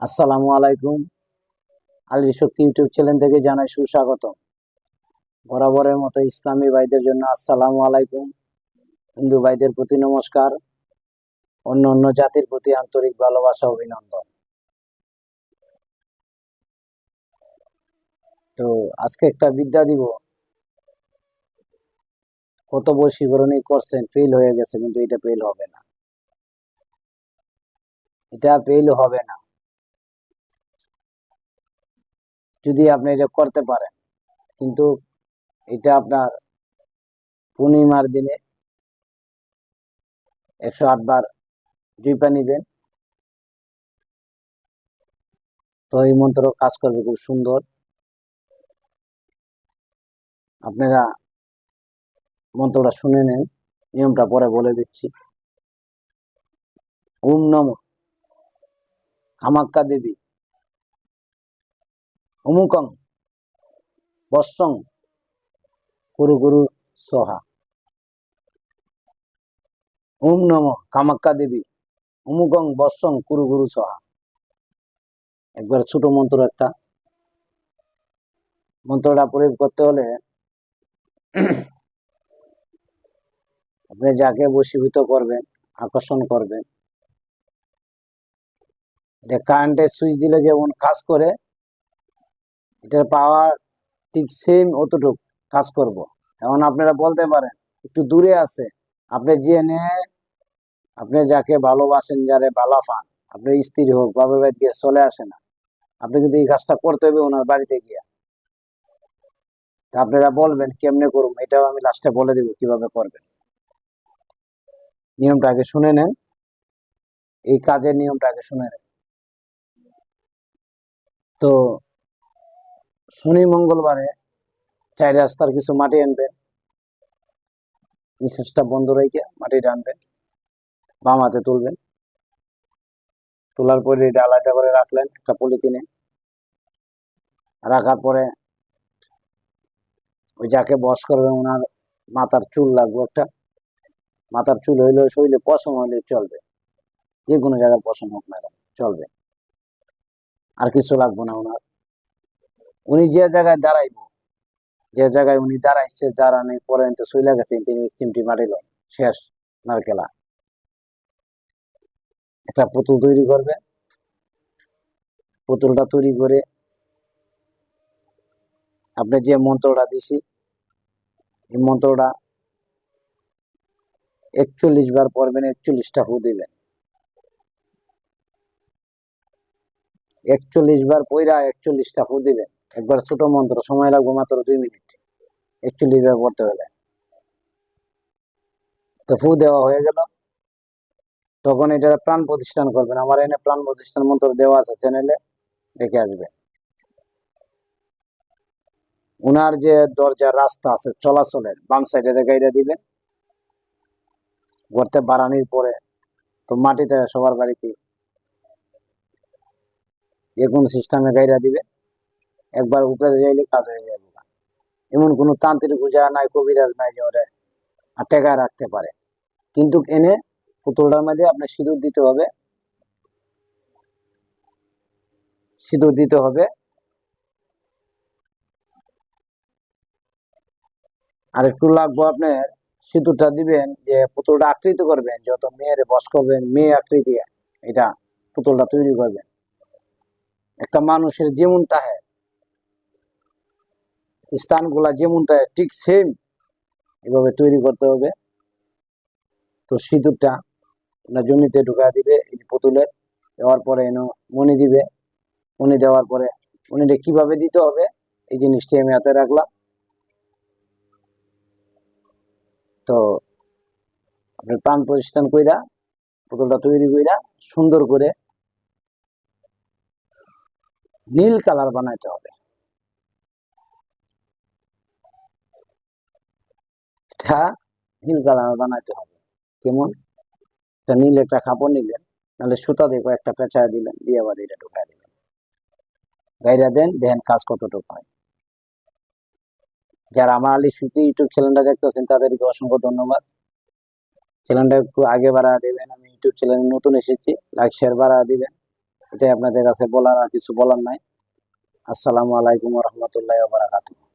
আসসালামু আলাইকুম। আলী শক্তি YouTube channel থেকে জানাই সুস্বাগত। বরাবরের মতো ইসলামী ভাইদের জন্য আসসালামু আলাইকুম, হিন্দু ভাইদের প্রতি নমস্কার, অন্য অন্য জাতির প্রতি আন্তরিক ভালোবাসা অভিনন্দন। তো আজকে একটা বিদ্যা দিব। কত বশীকরণই করছেন, ফেল হয়ে গেছে, কিন্তু এটা ফেল হবে না, এটা ফেল হবে না যদি আপনি এটা করতে পারেন। কিন্তু এটা আপনার পূর্ণিমার দিনে 108 বার জুইপা নিবেন, তো এই মন্ত্র কাজ করবে খুব সুন্দর। আপনারা মন্ত্রটা শুনে নেন, নিয়মটা পরে বলে দিচ্ছি। ওম নম কামাক্কা দেবী অমুকং বৎসং কুরু গুরু সোহা। ওম নম কামাক্কা দেবী অমুকং বৎসং কুরু গুরু সোহা। একবার ছোট মন্ত্র একটা। মন্ত্রটা প্রয়োগ করতে হলে আপনি যাকে বশীভূত করবেন, আকর্ষণ করবেন, এটা কারেন্টের সুইচ দিলে যেমন কাজ করে, এটার পাওয়ার ঠিক সেম অতটুক কাজ করব। এখন আপনারা বলতে পারেন একটু দূরে আছে, আপনি জেনে আপনি যাকে ভালোবাসেন, যারে ভালো পান, আপনার স্ত্রী হোক, বাবা বাড়ি গিয়ে চলে আসে না, আপনি কিন্তু এই কাজটা করতে হবে ওনার বাড়িতে গিয়া। তা আপনারা বলবেন কেমনে করুন, এটাও আমি লাস্টে বলে দেবো কিভাবে করবেন। নিয়মটা আগে শুনে নেন, এই কাজের নিয়মটা আগে শুনে নেন। তো শনি মঙ্গলবারে 4 রাস্তার কিছু মাটি আনবেন, নিঃশ্বাসটা বন্ধ রেখে মাটিটা আনবেন, বাম হাতে তুলবেন, তোলার পরে এটা আলাদা করে রাখলেন একটা পলিথিনে। রাখার পরে ওই যাকে বশ করবেন ওনার মাথার চুল লাগবে একটা, মাথার চুল হইলেও শরীরে পশম হইলে চলবে, যে কোনো জায়গায় পশম হোক না চলবে, আর কিছু লাগবে না ওনার। উনি যে জায়গায় দাঁড়াইব, যে জায়গায় উনি দাঁড়াইছে, দাঁড়ানোর পরে তো শুইলা গেছে, তিনি চিমটি মারিল, শেষ নারকেলা। একটা পুতুল তৈরি করবে, পুতুলটা তৈরি করে আপনি যে মন্ত্রটা দিছি, এই মন্ত্রটা 41 বার পড়বেন, 41টা ফু দিবেন। 41 বার পইরা 41টা ফু দিবেন। একবার ছোট মন্ত্র, সময় লাগবে মাত্র 2 মিনিট 41 বার পড়তে হলে। তো ফু দেওয়া হয়ে গেল, তখন এটা প্রাণ প্রতিষ্ঠান করবেন। আমার এনে প্রাণ প্রতিষ্ঠান মন্ত্র দেওয়া আছে চ্যানেলে, দেখে আসবে। উনার যে দরজার রাস্তা আছে চলাচলের, বাম সাইডে গাইডা দিবেন। ঘরতে বাড়ানির পরে তো মাটিতে সবার বাড়িতে যে কোনো সিস্টেমে গাইডা দিবে, একবার উপরে যাইলে কাজ হয়ে যাবে। এমন কোনো তান্ত্রিক পূজা নাই, কবিরাজ নাই যে ওরা টেকা রাখতে পারে। কিন্তু এনে পুতুলটার মধ্যে আপনি সিঁদুর দিতে হবে, সিঁদুর দিতে হবে। আর একটু লাগবো আপনার, সিঁদুরটা দিবেন যে পুতুলটা আকৃতি করবেন, যত মেয়ের বস করবেন মেয়ে আকৃতি এটা পুতুলটা তৈরি করবেন। একটা মানুষের যেমন তাহে স্থানগুলা যেমন তাহে ঠিক সেম এভাবে তৈরি করতে হবে। তো সিঁদুরটা আপনার জমিতে ঢুকা দিবে এই পুতুলের, দেওয়ার পরে এনে মণি দিবে। মণি দেওয়ার পরে মণিটা কিভাবে দিতে হবে এই জিনিসটি আমি হাতে রাখলাম। তো আপনি প্রাণ প্রতিষ্ঠান কইরা পুতুলটা তৈরি কইরা সুন্দর করে নীল কালার বানাইতে হবে। এটা নীল কালার বানাইতে হবে। কেমন? একটা নীল একটা কাপড় নিলেন, নাহলে সুতা দিয়ে কয়েকটা পেঁচায় দিলেন, দিয়ে আবার এটা ঢুকাই দিলেন, গাইরা দেন, দেখেন কাজ কতটুকু হয়। যারা আমার আলী সুতি ইউটিউব চ্যানেলটা দেখতেছেন তাদেরকে অসংখ্য ধন্যবাদ। চ্যানেলটা একটু আগে বাড়া দিবেন, আমি ইউটিউব চ্যানেলে নতুন এসেছি, লাইক শেয়ার বাড়া দিবেন। এটাই আপনাদের কাছে বলার, আর কিছু বলার নাই। আসসালামু আলাইকুম ওয়া রাহমাতুল্লাহি ওয়া বারাকাতুহু।